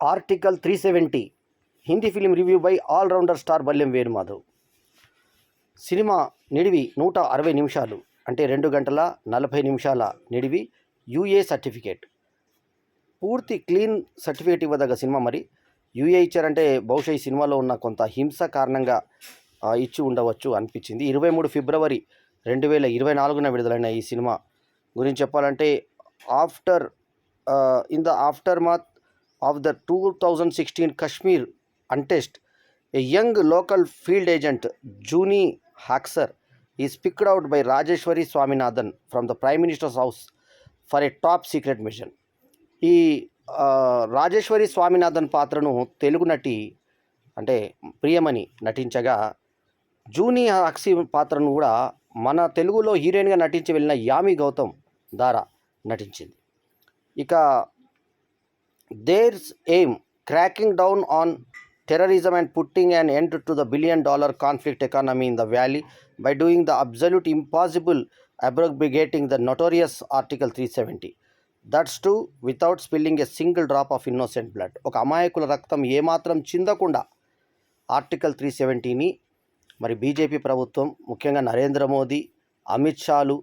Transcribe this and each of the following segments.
Article 370 Hindi film review by allrounder star Ballem Venumadhav. సినిమా నిడివి 160 నిమిషాలు, అంటే 2 గంటల 40 నిమిషాల నిడివి. యూఏ సర్టిఫికేట్, పూర్తి క్లీన్ సర్టిఫికేట్ ఇవ్వదగ్గ సినిమా. మరి యూఏ ఇచ్చారంటే బహుశా ఈ సినిమాలో ఉన్న కొంత హింస కారణంగా ఇచ్చి ఉండవచ్చు అనిపించింది. 23 ఫిబ్రవరి 2024న విడుదలైన ఈ సినిమా గురించి చెప్పాలంటే in the after math of the 2016 Kashmir untest, a young local field agent, Juni Haksar, is picked out by Rajeshwari Swaminathan from the Prime Minister's house for a top secret mission. ఈ రాజేశ్వరి స్వామినాథన్ పాత్రను తెలుగు నటి అంటే ప్రియమణి నటించగా, జూనీ హక్సీ పాత్రను కూడా మన తెలుగులో హీరోయిన్గా నటించి వెళ్ళిన యామి గౌతమ్ ద్వారా నటించింది. ఇక their aim, cracking down on terrorism and putting an end to the billion-dollar conflict economy in the valley by doing the absolute impossible, abrogating the notorious Article 370. That's too without spilling a single drop of innocent blood. ఒక అమాయకుల రక్తం ఏమాత్రం చిందకుండా article 370ని మరి BJP ప్రభుత్వం, ముఖ్యంగా నరేంద్ర మోదీ, అమిత్ షాలు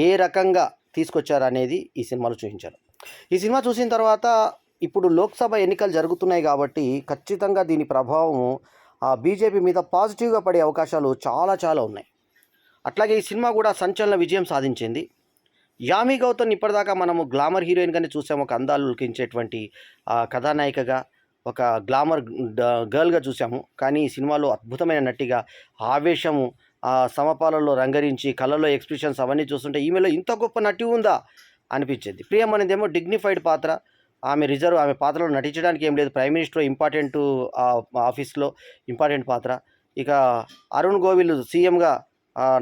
ఏ రకంగా తీసుకొచ్చారనేది ఈ సినిమాలో చూపించారు. ఈ సినిమా చూసిన తర్వాత ఇప్పుడు లోక్సభ ఎన్నికలు జరుగుతున్నాయి కాబట్టి ఖచ్చితంగా దీని ప్రభావం బీజేపీ మీద పాజిటివ్గా పడే అవకాశాలు చాలా ఉన్నాయి. అట్లాగే ఈ సినిమా కూడా సంచలన విజయం సాధించింది. యామి గౌతమ్ ఇప్పటిదాకా మనము గ్లామర్ హీరోయిన్గానే చూసాము, ఒక అందాలు ఉలికించేటువంటి కథానాయికగా, ఒక గ్లామర్ గర్ల్గా చూసాము. కానీ ఈ సినిమాలో అద్భుతమైన నటిగా, ఆవేశము, సమపాలలో రంగరించి, కళ్ళలో ఎక్స్ప్రెషన్స్ అవన్నీ చూస్తుంటే ఈమెలో ఇంత గొప్ప నటి ఉందా అనిపించింది. ప్రియం అనేదేమో డిగ్నిఫైడ్ పాత్ర, ఆమె పాత్రలో నటించడానికి ఏం లేదు. ప్రైమ్ మినిస్టర్ ఇంపార్టెంట్ ఆఫీస్లో ఇంపార్టెంట్ పాత్ర. ఇక అరుణ్ గోవిల్ సీఎంగా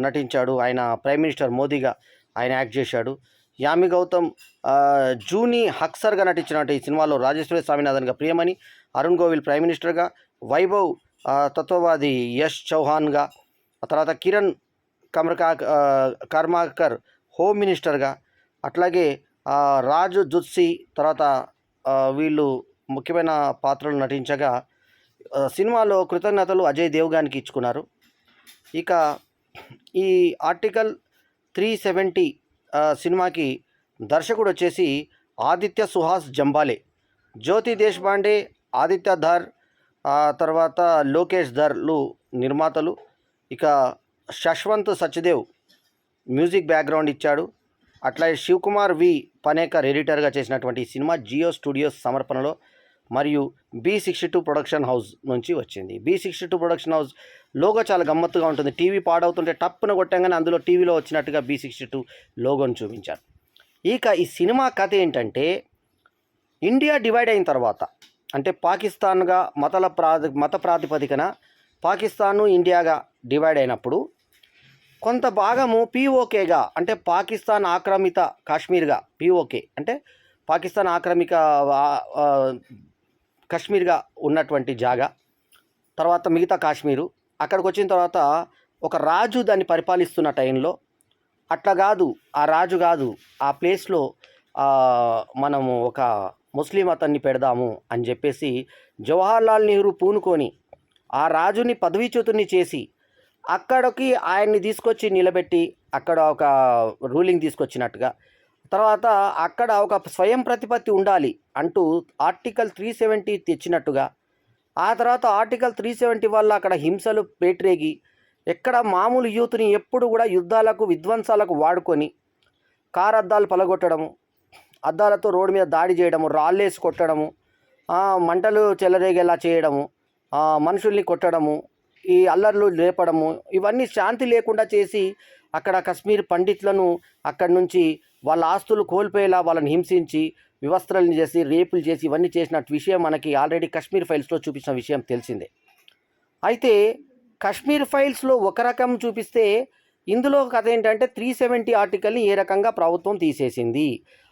నటించాడు, ఆయన ప్రైమ్ మినిస్టర్ మోదీగా ఆయన యాక్ట్ చేశాడు. యామి గౌతమ్ జూనీ హక్సర్గా నటించినట్టు ఈ సినిమాలో రాజేశ్వరి స్వామినాథన్గా ప్రియమణి, అరుణ్ గోవిల్ ప్రైమ్ మినిస్టర్గా, వైభవ్ తత్వవాది యష్ చౌహాన్గా, తర్వాత కిరణ్ కర్మాకర్ హోమ్ మినిస్టర్గా, అట్లాగే రాజు జుత్సి, తర్వాత వీళ్ళు ముఖ్యమైన పాత్రలు నటించగా సినిమాలో కృతజ్ఞతలు అజయ్ దేవ్గాన్కి ఇచ్చుకున్నారు. ఇక ఈ ఆర్టికల్ 370 సినిమాకి దర్శకుడు వచ్చేసి ఆదిత్య సుహాస్ జంబాలే, జ్యోతి దేశ్పాండే, ఆదిత్య ధర్, తర్వాత లోకేష్ ధర్లు నిర్మాతలు. ఇక శశ్వంత్ సచ్దేవ్ మ్యూజిక్ బ్యాక్గ్రౌండ్ ఇచ్చాడు. అట్లాగే శివకుమార్ వి పనేకర్ ఎడిటర్గా చేసినటువంటి ఈ సినిమా జియో స్టూడియోస్ సమర్పణలో మరియు B62 ప్రొడక్షన్ హౌస్ నుంచి వచ్చింది. B62 ప్రొడక్షన్ హౌస్ లోగో చాలా గమ్మత్తుగా ఉంటుంది. టీవీ పాడవుతుంటే టప్పున కొట్టంగానే అందులో టీవీలో వచ్చినట్టుగా B62 లోగోని చూపించారు. ఇక ఈ సినిమా కథ ఏంటంటే, ఇండియా డివైడ్ అయిన తర్వాత, అంటే పాకిస్తాన్గా మత ప్రాతిపదికన పాకిస్తాను ఇండియాగా డివైడ్ అయినప్పుడు కొంత భాగము పీఓకేగా, అంటే పాకిస్తాన్ ఆక్రమిత కాశ్మీర్గా, పీఓకే అంటే పాకిస్తాన్ ఆక్రమిత కాశ్మీర్గా ఉన్నటువంటి జాగా, తర్వాత మిగతా కాశ్మీరు. అక్కడికి వచ్చిన తర్వాత ఒక రాజు దాన్ని పరిపాలిస్తున్న టైంలో, అట్లా కాదు, ఆ రాజు కాదు, ఆ ప్లేస్లో మనము ఒక ముస్లిం అతన్ని పెడదాము అని చెప్పేసి జవహర్లాల్ నెహ్రూ పూనుకొని ఆ రాజుని పదవీచ్యుతుని చేసి అక్కడికి ఆయన్ని తీసుకొచ్చి నిలబెట్టి అక్కడ ఒక రూలింగ్ తీసుకొచ్చినట్టుగా, తర్వాత అక్కడ ఒక స్వయం ప్రతిపత్తి ఉండాలి అంటూ ఆర్టికల్ 370 తెచ్చినట్టుగా, ఆ తర్వాత ఆర్టికల్ 370 వల్ల అక్కడ హింసలు పేట్రేగి ఎక్కడ మామూలు యూత్ని ఎప్పుడు కూడా యుద్ధాలకు విధ్వంసాలకు వాడుకొని కారు అద్దాలు పలగొట్టడము, అద్దాలతో రోడ్డు మీద దాడి చేయడము, రాళ్ళేసి కొట్టడము, మంటలు చెలరేగేలా చేయడము, మనుషుల్ని కొట్టడము, ఈ అల్లర్లు లేపడము, ఇవన్నీ శాంతి లేకుండా చేసి అక్కడ కశ్మీర్ పండితులను అక్కడి నుంచి వాళ్ళ ఆస్తులు కోల్పోయేలా వాళ్ళని హింసించి వివస్త్రలను చేసి రేపులు చేసి ఇవన్నీ చేసిన విషయం మనకి ఆల్రెడీ కశ్మీర్ ఫైల్స్లో చూపించిన విషయం తెలిసిందే. అయితే కశ్మీర్ ఫైల్స్లో ఒక రకం చూపిస్తే, ఇందులో కథ ఏంటంటే 370 ఆర్టికల్ని ఏ రకంగా ప్రభుత్వం తీసేసింది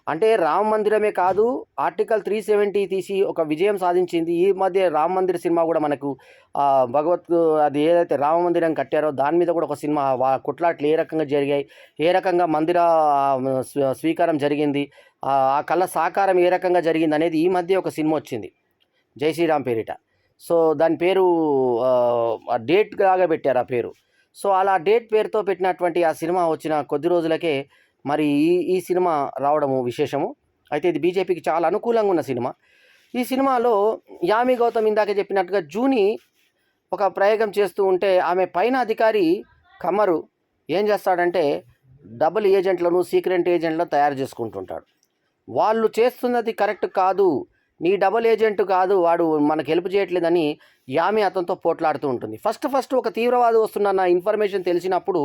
అంటే, రామ మందిరమే కాదు, ఆర్టికల్ 370 తీసి ఒక విజయం సాధించింది. ఈ మధ్య రామ మందిర సినిమా కూడా మనకు అది ఏదైతే రామ మందిరం కట్టారో దాని మీద కూడా ఒక సినిమా, కొట్లాట్లు ఏ రకంగా జరిగాయి, ఏ రకంగా మందిర స్వీకారం జరిగింది, ఆ కళ సాకారం ఏ రకంగా జరిగింది అనేది ఈ మధ్య ఒక సినిమా వచ్చింది. జై శ్రీరామ్ పేరిట. సో దాని పేరు డేట్ లాగా పెట్టారు ఆ పేరు. సో అలా డేట్ పేరుతో పెట్టినటువంటి ఆ సినిమా వచ్చిన కొద్ది రోజులకే మరి ఈ సినిమా రావడము విశేషము. అయితే ఇది బీజేపీకి చాలా అనుకూలంగా ఉన్న సినిమా. ఈ సినిమాలో యామి గౌతమ్ ఇందాక చెప్పినట్టుగా జూని ఒక ప్రయోగం చేస్తూ ఉంటే ఆమె పైన అధికారి కమరు ఏం చేస్తాడంటే డబుల్ ఏజెంట్లను సీక్రెట్ ఏజెంట్లను తయారు చేసుకుంటుంటాడు. వాళ్ళు చేస్తున్నది కరెక్ట్ కాదు, నీ డబుల్ ఏజెంట్ కాదు, వాడు మనకు హెల్ప్ చేయట్లేదని యామి అతనితో పోట్లాడుతూ ఉంటుంది. ఫస్ట్ ఒక తీవ్రవాది వస్తున్న ఇన్ఫర్మేషన్ తెలిసినప్పుడు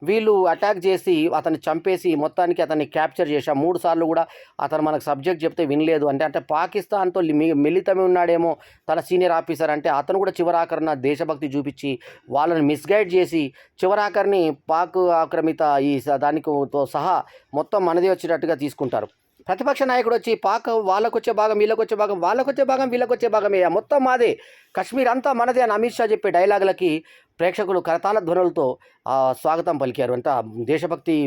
వీళ్ళు అటాక్ చేసి అతన్ని చంపేసి మొత్తానికి అతన్ని క్యాప్చర్ చేశాం. 3 సార్లు కూడా అతను మనకు సబ్జెక్ట్ చెప్తే వినలేదు. అంటే పాకిస్తాన్తో మిళితమే ఉన్నాడేమో తన సీనియర్ ఆఫీసర్. అంటే అతను కూడా చివరాఖరిన దేశభక్తి చూపించి వాళ్ళని మిస్గైడ్ చేసి చివరాఖరిని పాక్ ఆక్రమిత ఈ దానితో సహా మొత్తం మనదే వచ్చేటట్టుగా తీసుకుంటారు. ప్రతిపక్ష నాయకుడు వచ్చి పాక్ వాళ్ళకొచ్చే భాగం వీళ్ళకొచ్చే భాగం, వాళ్ళకొచ్చే భాగం వీళ్ళకొచ్చే భాగమే, మొత్తం మాదే, కశ్మీర్ అంతా మనదే అని అమిత్ షా చెప్పే డైలాగులకి ప్రేక్షకులు కరతాళ ధ్వనులతో స్వాగతం పలికారు. అంతా దేశభక్తి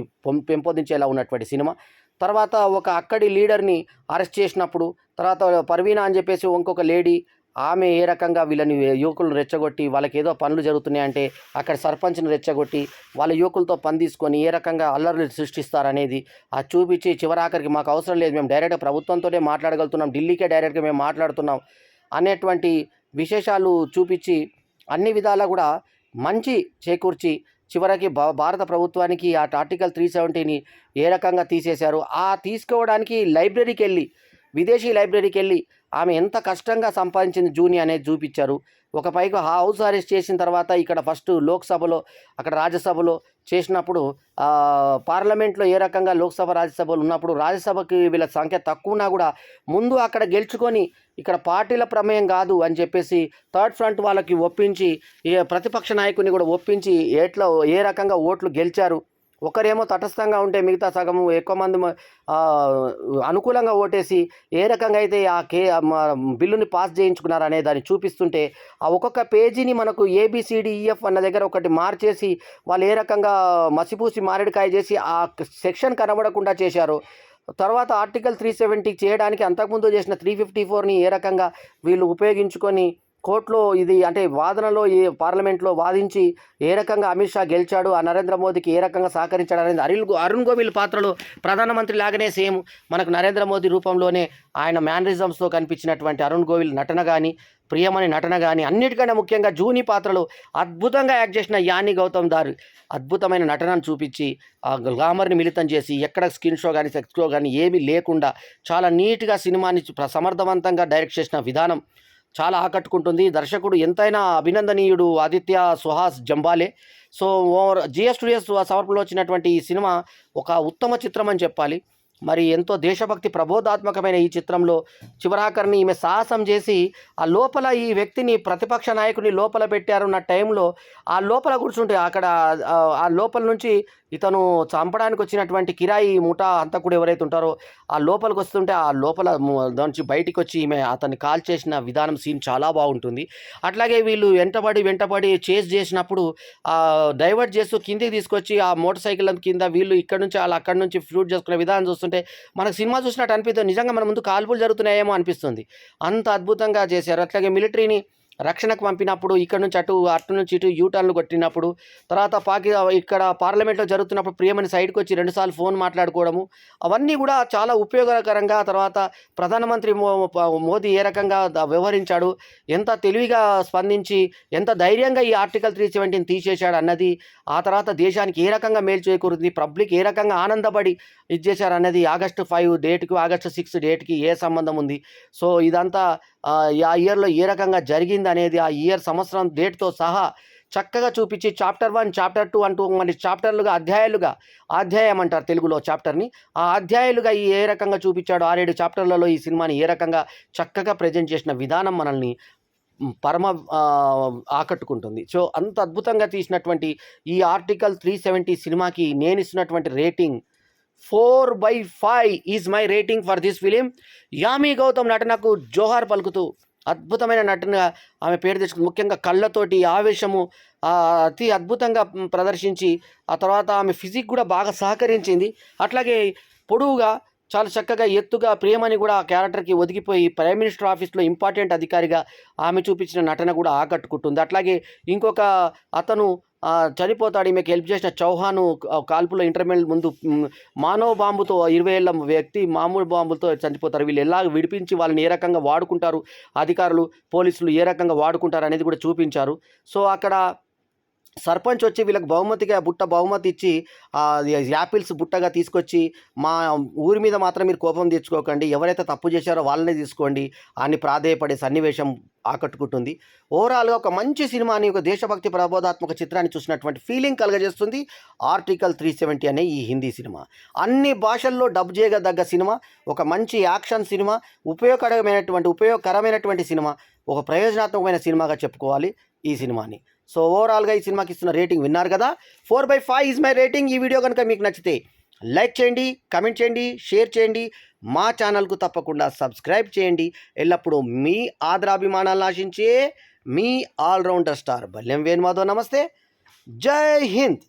పెంపొందించేలా ఉన్నటువంటి సినిమా. తర్వాత ఒక అక్కడి లీడర్ని అరెస్ట్ చేసినప్పుడు తర్వాత పర్వీనా అని చెప్పేసి ఇంకొక లేడీ, ఆమె ఏ రకంగా వీళ్ళని యువకులను రెచ్చగొట్టి వాళ్ళకి ఏదో పనులు జరుగుతున్నాయంటే అక్కడ సర్పంచ్ని రెచ్చగొట్టి వాళ్ళ యువకులతో పని తీసుకొని ఏ రకంగా అల్లర్లు సృష్టిస్తారనేది చూపించి చివరాఖరికి మాకు అవసరం లేదు, మేము డైరెక్ట్గా ప్రభుత్వంతోనే మాట్లాడగలుగుతున్నాం, ఢిల్లీకే డైరెక్ట్గా మేము మాట్లాడుతున్నాం అనేటువంటి విశేషాలు చూపించి అన్ని విధాలా కూడా మంచి చేకూర్చి చివరికి భారత ప్రభుత్వానికి ఆ ఆర్టికల్ 370ని ఏ రకంగా తీసేశారు, తీసుకోవడానికి లైబ్రరీకి వెళ్ళి విదేశీ లైబ్రరీకి వెళ్ళి ఆమె ఎంత కష్టంగా సంపాదించింది జూని అనేది చూపించారు. ఒక పైకి హౌస్ అరెస్ట్ చేసిన తర్వాత ఇక్కడ ఫస్ట్ లోక్సభలో అక్కడ రాజ్యసభలో చేసినప్పుడు పార్లమెంట్లో ఏ రకంగా లోక్సభ రాజ్యసభలు ఉన్నప్పుడు రాజ్యసభకి వీళ్ళ సంఖ్య తక్కువనా కూడా ముందు అక్కడ గెలుచుకొని ఇక్కడ పార్టీల ప్రమేయం కాదు అని చెప్పేసి థర్డ్ ఫ్రంట్ వాళ్ళకి ఒప్పించి ప్రతిపక్ష నాయకుని కూడా ఒప్పించి ఏ రకంగా ఓట్లు గెలిచారు. ఒకరేమో తటస్థంగా ఉంటే మిగతా సగము ఎక్కువ మంది అనుకూలంగా ఓటేసి ఏ రకంగా అయితే బిల్లుని పాస్ చేయించుకున్నారు అనే దాన్ని చూపిస్తుంటే ఆ ఒక్కొక్క పేజీని మనకు ABCDEF అన్న దగ్గర ఒకటి మార్చేసి వాళ్ళు ఏ రకంగా మసిపూసి మారేడుకాయ చేసి ఆ సెక్షన్ కనబడకుండా చేశారు. తర్వాత ఆర్టికల్ 370 చేయడానికి అంతకుముందు చేసిన 354ని ఏ రకంగా వీళ్ళు ఉపయోగించుకొని కోర్టులో ఇది అంటే వాదనలో పార్లమెంట్లో వాదించి ఏ రకంగా అమిత్ షా గెలిచాడు, ఆ నరేంద్ర మోదీకి ఏ రకంగా సహకరించాడు అనేది అరుణ్ గోవిల్ పాత్రలో ప్రధానమంత్రి లాగానే సేమ్ మనకు నరేంద్ర మోదీ రూపంలోనే ఆయన మేనరిజమ్స్తో కనిపించినటువంటి అరుణ్ గోవిల్ నటన కానీ ప్రియమణి నటన కానీ అన్నిటికన్నా ముఖ్యంగా జూని పాత్రలో అద్భుతంగా యాక్ట్ చేసిన యామి గౌతమ్ దార్ అద్భుతమైన నటనను చూపించి ఆ గ్లామర్ని మిళితం చేసి ఎక్కడ స్కిన్ షో కానీ సెక్స్ షో కానీ ఏమీ లేకుండా చాలా నీట్గా సినిమాని సమర్థవంతంగా డైరెక్ట్ చేసిన విధానం చాలా ఆకట్టుకుంటుంది. దర్శకుడు ఎంతైనా అభినందనీయుడు Aditya Suhas Jambhale. So GS studios సమర్పణలో వచ్చినటువంటి ఈ సినిమా ఒక ఉత్తమ చిత్రం అని చెప్పాలి. మరి ఎంతో దేశభక్తి ప్రబోధాత్మకమైన ఈ చిత్రంలో చివరాఖరిని ఈమె సాహసం చేసి ఆ లోపల ఈ వ్యక్తిని ప్రతిపక్ష నాయకుని లోపల పెట్టారున్న టైంలో ఆ లోపల కూర్చుంటే అక్కడ ఆ లోపల నుంచి ఇతను చంపడానికి వచ్చినటువంటి కిరాయి ముఠా హంతకుడు ఎవరైతే ఉంటారో ఆ లోపలికి వస్తుంటే ఆ లోపల నుంచి బయటికి వచ్చి ఈమె అతన్ని కాల్ చేసిన విధానం సీన్ చాలా బాగుంటుంది. అట్లాగే వీళ్ళు వెంటపడి చేజ్ చేసినప్పుడు డైవర్ట్ చేస్తూ కిందికి తీసుకొచ్చి ఆ మోటార్ సైకిల్ కింద వీళ్ళు ఇక్కడ నుంచి అలా అక్కడి నుంచి ఫ్లూట్ చేసుకునే విధానం చూస్తుంటే మనకు సినిమా చూసినట్టు అనిపిస్తుంది, నిజంగా మన ముందు కాల్పులు జరుగుతున్నాయేమో అనిపిస్తుంది, అంత అద్భుతంగా చేశారు. అట్లాగే మిలిటరీని రక్షణకు పంపినప్పుడు ఇక్కడ నుంచి అటు నుంచి ఇటు యూటర్న్లు కొట్టినప్పుడు తర్వాత ఇక్కడ పార్లమెంట్లో జరుగుతున్నప్పుడు ప్రియమని సైడ్కి వచ్చి 2 సార్లు ఫోన్ మాట్లాడుకోవడము అవన్నీ కూడా చాలా ఉపయోగకరంగా తర్వాత ప్రధానమంత్రి మోదీ ఏ రకంగా వ్యవహరించాడు, ఎంత తెలివిగా స్పందించి ఎంత ధైర్యంగా ఈ ఆర్టికల్ 370ని తీసేశాడు అన్నది, ఆ తర్వాత దేశానికి ఏ రకంగా మేలు చేకూరుతుంది, పబ్లిక్ ఏ రకంగా ఆనందపడి చేశారు అన్నది, ఆగస్టు 5 డేట్కి ఆగస్టు 6 డేట్కి ఏ సంబంధం ఉంది, సో ఇదంతా ఆ ఇయర్లో ఏ రకంగా జరిగింది అనేది ఆ ఇయర్ సంవత్సరం డేట్తో సహా చక్కగా చూపించి చాప్టర్ 1 చాప్టర్ 2 అంటూ మన చాప్టర్లుగా అధ్యాయం అంటారు తెలుగులో చాప్టర్ని, ఆ అధ్యాయాలుగా ఏ రకంగా చూపించాడు 6-7 చాప్టర్లలో ఈ సినిమాని ఏ రకంగా చక్కగా ప్రజెంట్ చేసిన విధానం మనల్ని ఆకట్టుకుంటుంది. సో అంత అద్భుతంగా తీసినటువంటి ఈ ఆర్టికల్ 370 సినిమాకి నేను ఇస్తున్నటువంటి rating 4/5 is my rating for this film. Yami Gautam నటనకు జోహార్ పలుకుతూ అద్భుతమైన నటన ఆమె పేరు తెచ్చుకుంది. ముఖ్యంగా కళ్ళతోటి ఆవేశము అతి అద్భుతంగా ప్రదర్శించి ఆ తర్వాత ఆమె ఫిజిక్ కూడా బాగా సహకరించింది. అట్లాగే పొడవుగా చాలా చక్కగా ఎత్తుగా ప్రేమని కూడా ఆ క్యారెక్టర్కి ఒదిగిపోయి ప్రైమ్ మినిస్టర్ ఆఫీస్లో ఇంపార్టెంట్ అధికారిగా ఆమె చూపించిన నటన కూడా ఆకట్టుకుంటుంది. అట్లాగే ఇంకొక అతను చనిపోతాడు. ఈమెకి హెల్ప్ చేసిన చౌహాను కాల్పులో ఇంటర్వెల్ ముందు మానవ బాంబుతో 20 ఏళ్ల వ్యక్తి మామూలు బాంబులతో చనిపోతారు. వీళ్ళు ఎలా విడిపించి వాళ్ళని ఏ రకంగా వాడుకుంటారు, అధికారులు పోలీసులు ఏ రకంగా వాడుకుంటారు అనేది కూడా చూపించారు. సో అక్కడ సర్పంచ్ వచ్చి వీళ్ళకి బహుమతి ఇచ్చి యాపిల్స్ బుట్టగా తీసుకొచ్చి, మా ఊరి మీద మాత్రం మీరు కోపం తెచ్చుకోకండి, ఎవరైతే తప్పు చేశారో వాళ్ళనే తీసుకోండి అని ప్రాధేయపడే సన్నివేశం ఆకట్టుకుంటుంది. ఓవరాల్గా ఒక మంచి సినిమాని, ఒక దేశభక్తి ప్రబోధాత్మక చిత్రాన్ని చూసినటువంటి ఫీలింగ్ కలగజేస్తుంది ఆర్టికల్ 370 అనే ఈ హిందీ సినిమా. అన్ని భాషల్లో డబ్ చేయదగ్గ సినిమా, ఒక మంచి యాక్షన్ సినిమా, ఉపయోగకరమైనటువంటి సినిమా, ఒక ప్రయోజనాత్మకమైన సినిమాగా చెప్పుకోవాలి ఈ సినిమాని. సో ఓవరాల్గా ఈ సినిమాకి ఇస్తున్న రేటింగ్ విన్నారు కదా. 4/5 ఈజ్ మై రేటింగ్. ఈ వీడియో కనుక మీకు నచ్చితే లైక్ చేయండి, కమెంట్ చేయండి, షేర్ చేయండి, మా ఛానల్కు తప్పకుండా సబ్స్క్రైబ్ చేయండి. ఎల్లప్పుడూ మీ ఆదరాభిమానాలను ఆశించే మీ ఆల్రౌండర్ స్టార్ బల్లెం వేణుమాధవ్. నమస్తే, జై హింద్.